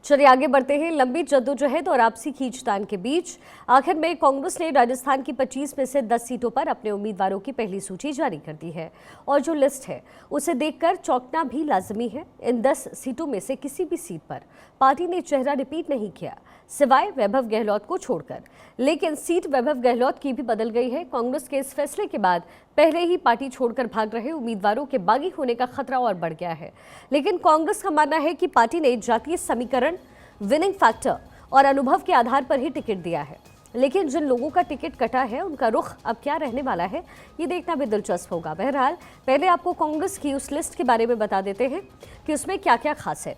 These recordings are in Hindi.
चलिए आगे बढ़ते हैं। लंबी जद्दोजहद और आपसी खींचतान के बीच आखिर में कांग्रेस ने राजस्थान की 25 में से 10 सीटों पर अपने उम्मीदवारों की पहली सूची जारी कर दी है और जो लिस्ट है उसे देखकर चौंकना भी लाजमी है। इन 10 सीटों में से किसी भी सीट पर पार्टी ने चेहरा रिपीट नहीं किया सिवाय वैभव गहलोत को छोड़कर, लेकिन सीट वैभव गहलोत की भी बदल गई है। कांग्रेस के इस फैसले के बाद पहले ही पार्टी छोड़कर भाग रहे उम्मीदवारों के बागी होने का खतरा और बढ़ गया है। लेकिन कांग्रेस का मानना है कि पार्टी ने जातीय समीकरण, विनिंग फैक्टर और अनुभव के आधार पर ही टिकट दिया है। लेकिन जिन लोगों का टिकट कटा है उनका रुख अब क्या रहने वाला है, ये देखना भी दिलचस्प होगा। बहरहाल पहले आपको कांग्रेस की उस लिस्ट के बारे में बता देते हैं कि उसमें क्या क्या खास है,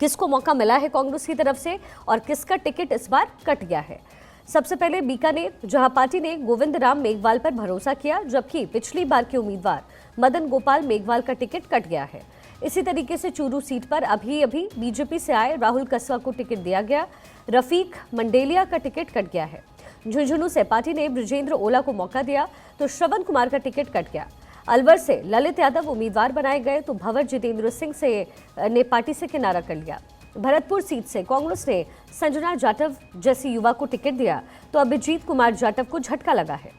किसको मौका मिला है कांग्रेस की तरफ से और किसका टिकट इस बार कट गया है। सबसे पहले बीकानेर, जहां पार्टी ने गोविंद राम मेघवाल पर भरोसा किया, जबकि पिछली बार के उम्मीदवार मदन गोपाल मेघवाल का टिकट कट गया है। इसी तरीके से चूरू सीट पर अभी बीजेपी से आए राहुल कसवा को टिकट दिया गया। रफीक मंडेलिया का टिकट कट गया है। झुंझुनू से पार्टी ने ब्रजेंद्र ओला को मौका दिया तो श्रवण कुमार का टिकट कट गया। अलवर से ललित यादव उम्मीदवार बनाए गए तो भंवर जितेंद्र सिंह ने पार्टी से किनारा कर लिया। भरतपुर सीट से कांग्रेस ने संजना जाटव जैसी युवा को टिकट दिया तो अभिजीत कुमार जाटव को झटका लगा है।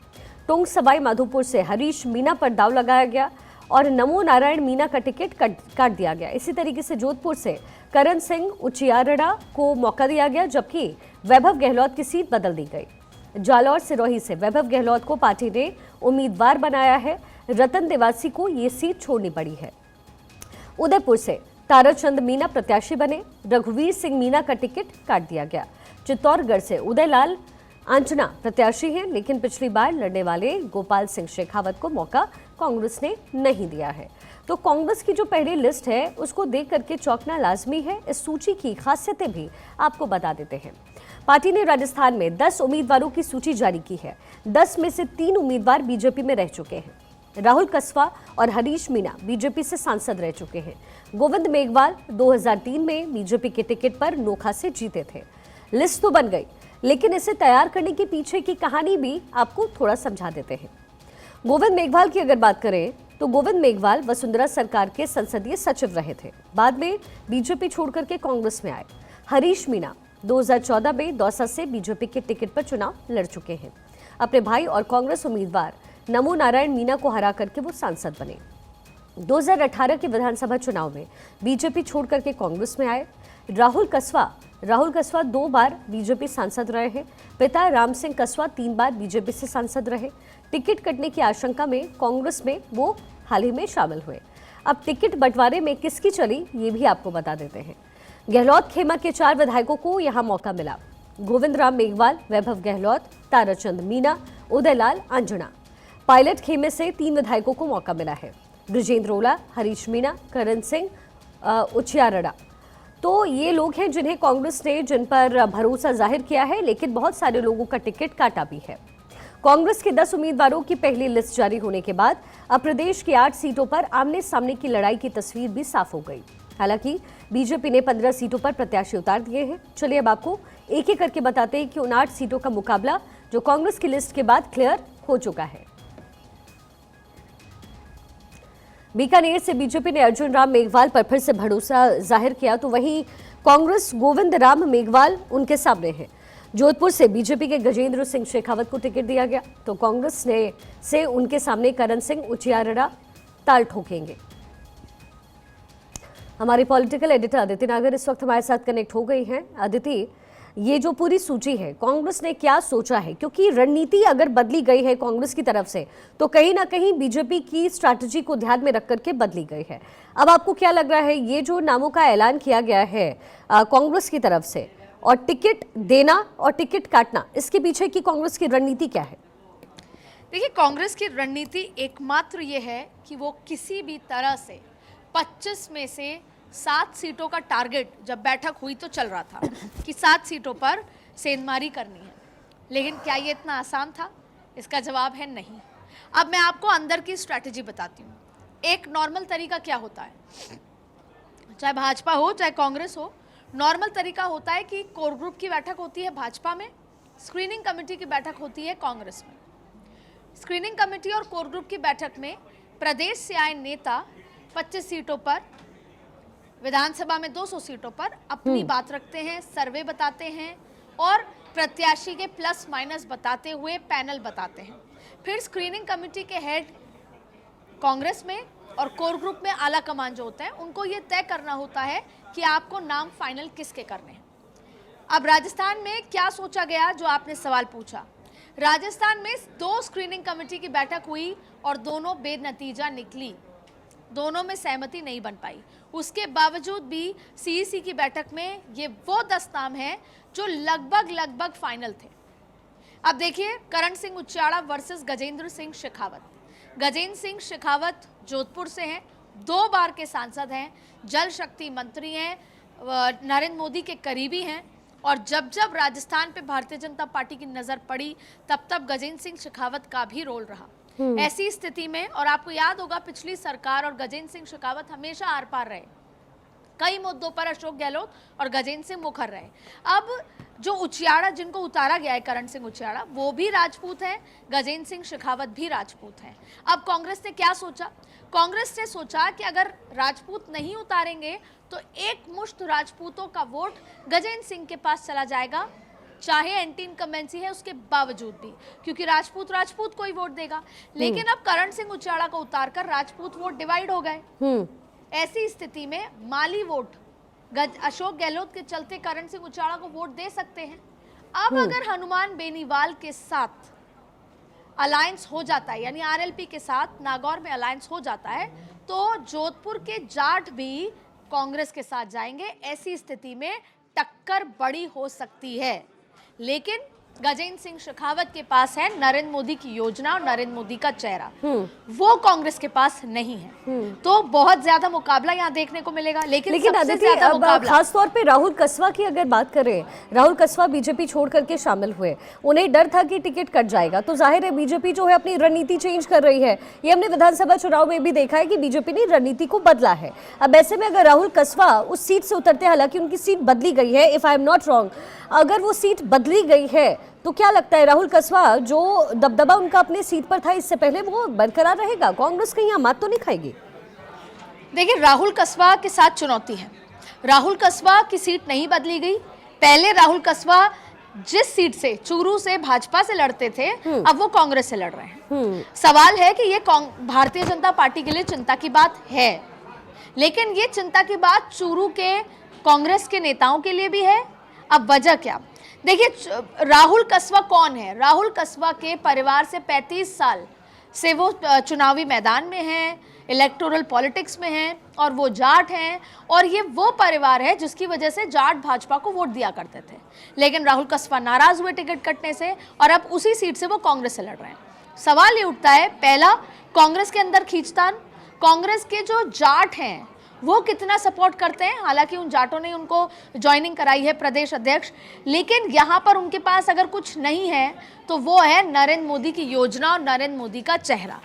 टोंक सवाई माधोपुर से हरीश मीणा पर दाव लगाया गया और नमो नारायण मीणा का टिकट काट दिया गया। इसी तरीके से जोधपुर से करण सिंह उचियारड़ा को मौका दिया गया, जबकि वैभव गहलोत की सीट बदल दी गई। जालौर सिरोही से वैभव गहलोत को पार्टी ने उम्मीदवार बनाया है। रतन देवासी को ये सीट छोड़नी पड़ी है। उदयपुर से ताराचंद मीणा प्रत्याशी बने, रघुवीर सिंह मीणा का टिकट काट दिया गया। चित्तौड़गढ़ से उदयलाल आंजना प्रत्याशी हैं, लेकिन पिछली बार लड़ने वाले गोपाल सिंह शेखावत को मौका कांग्रेस ने नहीं दिया है। तो कांग्रेस की जो पहली लिस्ट है उसको देख करके चौंकना लाजमी है। इस सूची की खासियतें भी आपको बता देते हैं। पार्टी ने राजस्थान में 10 उम्मीदवारों की सूची जारी की है। 10 में से 3 उम्मीदवार बीजेपी में रह चुके हैं। राहुल कसवा और हरीश मीणा बीजेपी से सांसद रह चुके हैं। गोविंद मेघवाल 2003 में बीजेपी के टिकट पर नोखा से जीते थे। लिस्ट तो बन गई, लेकिन इसे तैयार करने के पीछे की कहानी भी आपको थोड़ा समझा देते हैं। गोविंद मेघवाल की अगर बात करें तो गोविंद मेघवाल वसुंधरा सरकार के संसदीय सचिव रहे थे। बाद में बीजेपी छोड़कर के कांग्रेस में आए। हरीश मीणा 2014 में दौसा से बीजेपी के टिकट पर चुनाव लड़ चुके हैं। अपने भाई और कांग्रेस उम्मीदवार नमो नारायण मीणा को हरा करके वो सांसद बने। 2018 के विधानसभा चुनाव में बीजेपी छोड़ करके कांग्रेस में आए। राहुल कसवा 2 बार बीजेपी सांसद रहे हैं। पिता राम सिंह कसवा 3 बार बीजेपी से सांसद रहे। टिकट कटने की आशंका में कांग्रेस में वो हाल ही में शामिल हुए। अब टिकट बंटवारे में किसकी चली ये भी आपको बता देते हैं। गहलोत खेमा के 4 विधायकों को यहां मौका मिला। गोविंद राम मेघवाल, वैभव गहलोत, ताराचंद मीणा, उदयलाल आंजना। पायलट खेमे से 3 विधायकों को मौका मिला है। ब्रजेंद्र ओला, हरीश मीणा, करण सिंह उचियारड़ा। तो ये लोग हैं जिन्हें कांग्रेस ने जिन पर भरोसा जाहिर किया है, लेकिन बहुत सारे लोगों का टिकट काटा भी है। कांग्रेस के 10 उम्मीदवारों की पहली लिस्ट जारी होने के बाद अब प्रदेश की 8 सीटों पर आमने सामने की लड़ाई की तस्वीर भी साफ हो गई। हालांकि बीजेपी ने 15 सीटों पर प्रत्याशी उतार दिए हैं। चलिए अब आपको एक एक करके बताते हैं कि उन 8 सीटों का मुकाबला जो कांग्रेस की लिस्ट के बाद क्लियर हो चुका है। बीकानेर से बीजेपी ने अर्जुन राम मेघवाल पर फिर से भरोसा जाहिर किया, तो वहीं कांग्रेस गोविंद राम मेघवाल उनके सामने है। जोधपुर से बीजेपी के गजेंद्र सिंह शेखावत को टिकट दिया गया, तो कांग्रेस से उनके सामने करण सिंह उचियारड़ा ताल ठोकेंगे। हमारी पॉलिटिकल एडिटर अदिति नागर इस वक्त हमारे साथ कनेक्ट हो गई हैं। अदिति, ये जो पूरी सूची है कांग्रेस ने क्या सोचा है, क्योंकि रणनीति अगर बदली गई है कांग्रेस की तरफ से तो कहीं ना कहीं बीजेपी की स्ट्रैटेजी को ध्यान में रख करके बदली गई है। अब आपको क्या लग रहा है, ये जो नामों का ऐलान किया गया है कांग्रेस की तरफ से और टिकट देना और टिकट काटना, इसके पीछे की कांग्रेस की रणनीति क्या है? देखिए, कांग्रेस की रणनीति एकमात्र ये है कि वो किसी भी तरह से 25 में से 7 सीटों का टारगेट, जब बैठक हुई तो चल रहा था कि 7 सीटों पर सेंधमारी करनी है। लेकिन क्या ये इतना आसान था? इसका जवाब है नहीं। अब मैं आपको अंदर की स्ट्रैटेजी बताती हूँ। एक नॉर्मल तरीका क्या होता है, चाहे भाजपा हो चाहे कांग्रेस हो, नॉर्मल तरीका होता है कि कोर ग्रुप की बैठक होती है भाजपा में, स्क्रीनिंग कमेटी की बैठक होती है कांग्रेस में। स्क्रीनिंग कमेटी और कोर ग्रुप की बैठक में प्रदेश से आए नेता 25 सीटों पर विधानसभा में 200 सीटों पर अपनी बात रखते हैं, सर्वे बताते हैं और प्रत्याशी के प्लस माइनस बताते हुए पैनल बताते हैं। फिर स्क्रीनिंग कमेटी के हेड कांग्रेस में और कोर ग्रुप में आला कमान जो होता है, उनको ये तय करना होता है कि आपको नाम फाइनल किसके करने हैं। अब राजस्थान में क्या सोचा गया, जो आपने सवाल पूछा, राजस्थान में 2 स्क्रीनिंग कमेटी की बैठक हुई और दोनों बेनतीजा निकली, दोनों में सहमति नहीं बन पाई। उसके बावजूद भी सीईसी की बैठक में ये वो 10 नाम हैं जो लगभग फाइनल थे। अब देखिए, करण सिंह उच्चाड़ा वर्सेस गजेंद्र सिंह शेखावत। गजेंद्र सिंह शेखावत जोधपुर से हैं, 2 बार के सांसद हैं, जल शक्ति मंत्री हैं, नरेंद्र मोदी के करीबी हैं और जब जब राजस्थान पे भारतीय जनता पार्टी की नजर पड़ी तब गजेंद्र सिंह शेखावत का भी रोल रहा। ऐसी स्थिति में, और आपको याद होगा पिछली सरकार और गजेंद्र सिंह शेखावत हमेशा आर पार रहे, कई मुद्दों पर अशोक गहलोत और गजेंद्र सिंह मुखर रहे। अब जो उचियाड़ा, जिनको उतारा गया है करण सिंह उचियाड़ा, वो भी राजपूत हैं, गजेंद्र सिंह शेखावत भी राजपूत हैं। अब कांग्रेस ने क्या सोचा? कांग्रेस ने सोचा कि अगर राजपूत नहीं उतारेंगे तो एक मुश्त राजपूतों का वोट गजेंद्र सिंह के पास चला जाएगा, चाहे एंटी इनकम्बेंसी है उसके बावजूद भी, क्योंकि राजपूत को ही वोट देगा। लेकिन अब करण सिंह उचियाड़ा को उतारकर राजपूत वोट डिवाइड हो गए। ऐसी स्थिति में माली वोट अशोक गहलोत के चलते करण सिंह उचियाड़ा को वोट दे सकते हैं। अब अगर हनुमान बेनीवाल के साथ अलायंस हो जाता है, यानी आरएलपी के साथ नागौर में अलायंस हो जाता है, तो जोधपुर के जाट भी कांग्रेस के साथ जाएंगे। ऐसी स्थिति में टक्कर बड़ी हो सकती है, लेकिन गजेंद्र सिंह शेखावत के पास है नरेंद्र मोदी की योजना और नरेंद्र मोदी का चेहरा, वो कांग्रेस के पास नहीं है। तो बहुत ज्यादा मुकाबला यहाँ देखने को मिलेगा। लेकिन सबसे ज्यादा मुकाबला खास तौर पे राहुल कसवा की अगर बात करें, राहुल कसवा बीजेपी छोड़ करके शामिल हुए, उन्हें डर था कि टिकट कट जाएगा, तो जाहिर है बीजेपी जो है अपनी रणनीति चेंज कर रही है। ये हमने विधानसभा चुनाव में भी देखा है कि बीजेपी ने रणनीति को बदला है। अब ऐसे में अगर राहुल कसवा उस सीट से उतरते, हालांकि उनकी सीट बदली गई है, if I am not wrong, अगर वो सीट बदली गई है तो क्या लगता है राहुल कसवा जो दबदबा उनका अपने सीट पर था इससे पहले, वो बरकरार रहेगा? कांग्रेस कहीं यहाँ मात तो नहीं खाएगी? देखिए, राहुल कसवा के साथ चुनौती है। राहुल कसवा की सीट नहीं बदली गई। पहले राहुल कसवा जिस सीट से, चूरू से भाजपा से लड़ते थे, अब वो कांग्रेस से लड़ रहे हैं। सवाल है कि ये भारतीय जनता पार्टी के लिए चिंता की बात है, लेकिन ये चिंता की बात चूरू के कांग्रेस के नेताओं के लिए भी है। अब वजह क्या? देखिए, राहुल कसवा कौन है? राहुल कसवा के परिवार से 35 साल से वो चुनावी मैदान में हैं, इलेक्टोरल पॉलिटिक्स में हैं और वो जाट हैं, और ये वो परिवार है जिसकी वजह से जाट भाजपा को वोट दिया करते थे। लेकिन राहुल कसवा नाराज हुए टिकट कटने से और अब उसी सीट से वो कांग्रेस से लड़ रहे हैं। सवाल ये उठता है, पहला, कांग्रेस के अंदर खींचतान, कांग्रेस के जो जाट हैं वो कितना सपोर्ट करते हैं। हालांकि उन जाटों ने उनको ज्वाइनिंग कराई है प्रदेश अध्यक्ष, लेकिन यहाँ पर उनके पास अगर कुछ नहीं है तो वो है नरेंद्र मोदी की योजना और नरेंद्र मोदी का चेहरा।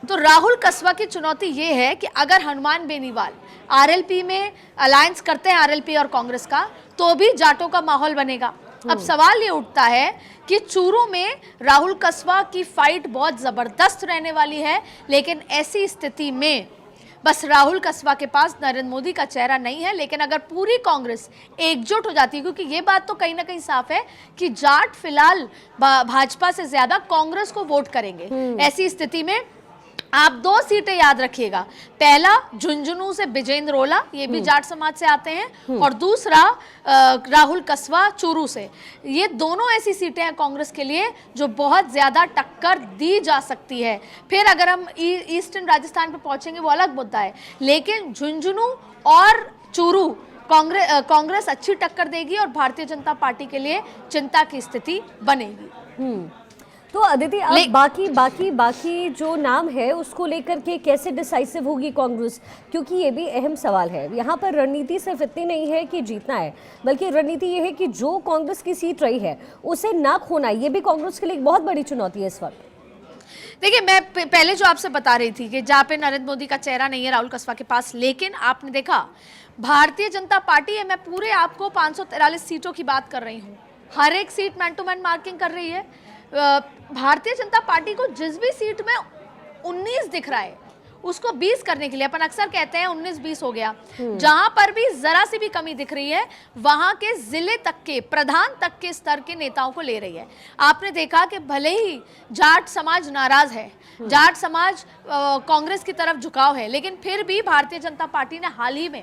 तो राहुल कसवा की चुनौती ये है कि अगर हनुमान बेनीवाल आरएलपी में अलायंस करते हैं, आरएलपी और कांग्रेस का, तो भी जाटों का माहौल बनेगा। अब सवाल ये उठता है कि चूरू में राहुल कसवा की फाइट बहुत जबरदस्त रहने वाली है, लेकिन ऐसी स्थिति में बस राहुल कसवा के पास नरेंद्र मोदी का चेहरा नहीं है। लेकिन अगर पूरी कांग्रेस एकजुट हो जाती है, क्योंकि ये बात तो कहीं ना कहीं साफ है कि जाट फिलहाल भाजपा से ज्यादा कांग्रेस को वोट करेंगे। ऐसी स्थिति में आप 2 सीटें याद रखिएगा, पहला झुंझुनू से बिजेंद्र रोला, ये भी जाट समाज से आते हैं, और दूसरा राहुल कसवा चूरू से। ये दोनों ऐसी सीटें हैं कांग्रेस के लिए जो बहुत ज्यादा टक्कर दी जा सकती है। फिर अगर हम ईस्टर्न राजस्थान पे पहुंचेंगे वो अलग मुद्दा है, लेकिन झुंझुनू और चूरू कांग्रेस अच्छी टक्कर देगी और भारतीय जनता पार्टी के लिए चिंता की स्थिति बनेगी। तो अदिति, अब बाकी जो नाम है उसको लेकर के कैसे डिसाइसिव होगी कांग्रेस, क्योंकि ये भी अहम सवाल है। यहाँ पर रणनीति सिर्फ इतनी नहीं है कि जीतना है, बल्कि रणनीति ये है कि जो कांग्रेस की सीट रही है उसे ना खोना, ये भी कांग्रेस के लिए एक बहुत बड़ी चुनौती है इस वक्त। देखिए, मैं पहले जो आपसे बता रही थी कि जहाँ पे नरेंद्र मोदी का चेहरा नहीं है राहुल कसवा के पास, लेकिन आपने देखा भारतीय जनता पार्टी है, मैं पूरे आपको 543 सीटों की बात कर रही हूँ, हर एक seat man to man marking कर रही है। भारतीय जनता पार्टी को जिस भी सीट में 19 दिख रहा है उसको 20 करने के लिए, अपन अक्सर कहते हैं 19-20 हो गया, जहां पर भी जरा सी भी कमी दिख रही है वहां के जिले तक के, प्रधान तक के स्तर के नेताओं को ले रही है। आपने देखा कि भले ही जाट समाज नाराज है, जाट समाज कांग्रेस की तरफ झुकाव है, लेकिन फिर भी भारतीय जनता पार्टी ने हाल ही में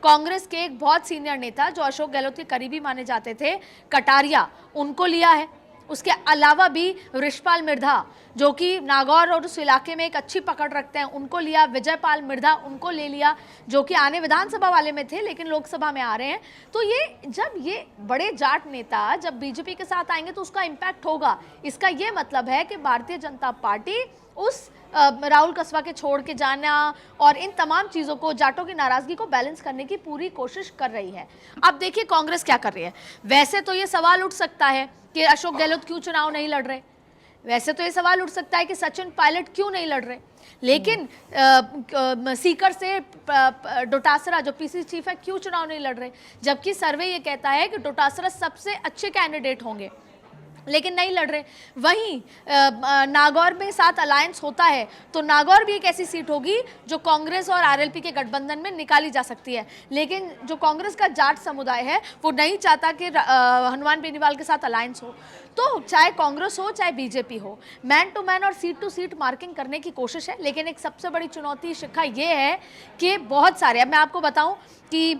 कांग्रेस के एक बहुत सीनियर नेता जो अशोक गहलोत के करीबी माने जाते थे, कटारिया, उनको लिया है। उसके अलावा भी ऋषपाल मिर्धा जो कि नागौर और उस इलाके में एक अच्छी पकड़ रखते हैं, उनको लिया। विजयपाल मिर्धा, उनको ले लिया, जो कि आने विधानसभा वाले में थे लेकिन लोकसभा में आ रहे हैं। तो ये जब ये बड़े जाट नेता जब बीजेपी के साथ आएंगे तो उसका इम्पैक्ट होगा। इसका ये मतलब है कि भारतीय जनता पार्टी उस राहुल कस्बा के छोड़ के जाना और इन तमाम चीज़ों को, जाटों की नाराजगी को बैलेंस करने की पूरी कोशिश कर रही है। अब देखिए कांग्रेस क्या कर रही है। वैसे तो ये सवाल उठ सकता है कि अशोक गहलोत क्यों चुनाव नहीं लड़ रहे, वैसे तो ये सवाल उठ सकता है कि सचिन पायलट क्यों नहीं लड़ रहे, लेकिन सीकर से डोटासरा जो पीसी चीफ है क्यों चुनाव नहीं लड़ रहे, जबकि सर्वे ये कहता है कि डोटासरा सबसे अच्छे कैंडिडेट होंगे लेकिन नहीं लड़ रहे। वहीं नागौर में साथ अलायंस होता है तो नागौर भी एक ऐसी सीट होगी जो कांग्रेस और आरएलपी के गठबंधन में निकाली जा सकती है, लेकिन जो कांग्रेस का जाट समुदाय है वो नहीं चाहता कि हनुमान बेनीवाल के साथ अलायंस हो। तो चाहे कांग्रेस हो चाहे बीजेपी हो, मैन टू मैन और सीट टू सीट मार्किंग करने की कोशिश है। लेकिन एक सबसे बड़ी चुनौती शिखा ये है कि बहुत सारे, अब मैं आपको बताऊं कि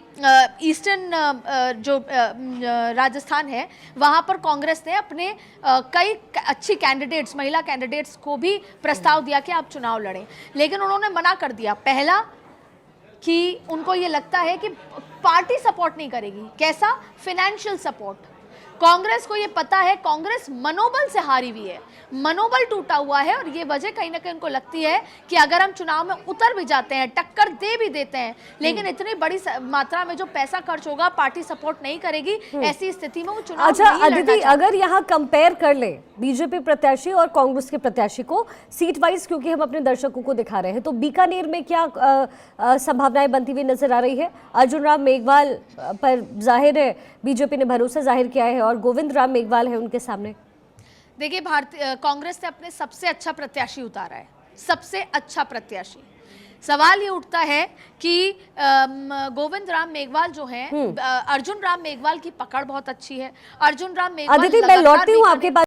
ईस्टर्न जो राजस्थान है वहाँ पर कांग्रेस ने अपने कई अच्छी कैंडिडेट्स, महिला कैंडिडेट्स को भी प्रस्ताव दिया कि आप चुनाव लड़ें, लेकिन उन्होंने मना कर दिया। पहला कि उनको ये लगता है कि पार्टी सपोर्ट नहीं करेगी। कैसा? Financial support. कांग्रेस को ये पता है कांग्रेस मनोबल से हारी हुई है, मनोबल टूटा हुआ है, और ये वजह कहीं ना कहीं उनको लगती है कि अगर हम चुनाव में उतर भी जाते हैं, टक्कर दे भी देते हैं, लेकिन इतनी बड़ी मात्रा में जो पैसा खर्च होगा पार्टी सपोर्ट नहीं करेगी। ऐसी स्थिति में वो चुनाव अच्छा नहीं लड़ना अदिति, अगर यहाँ कंपेयर कर ले बीजेपी प्रत्याशी और कांग्रेस के प्रत्याशी को सीट वाइज, क्योंकि हम अपने दर्शकों को दिखा रहे हैं, तो बीकानेर में क्या संभावनाएं बनती हुई नजर आ रही है? अर्जुन राम मेघवाल पर जाहिर है बीजेपी ने भरोसा जाहिर किया है और गोविंद राम मेघवाल है उनके सामने। देखिए, भारतीय कांग्रेस ने अपने सबसे अच्छा प्रत्याशी उतारा है, सबसे अच्छा प्रत्याशी। सवाल ये उठता है कि गोविंद राम मेघवाल जो हैं, अर्जुन राम मेघवाल की पकड़ बहुत अच्छी है। अर्जुन राम मेघवाल अदिति, मैं लौटती हूँ आपके पास।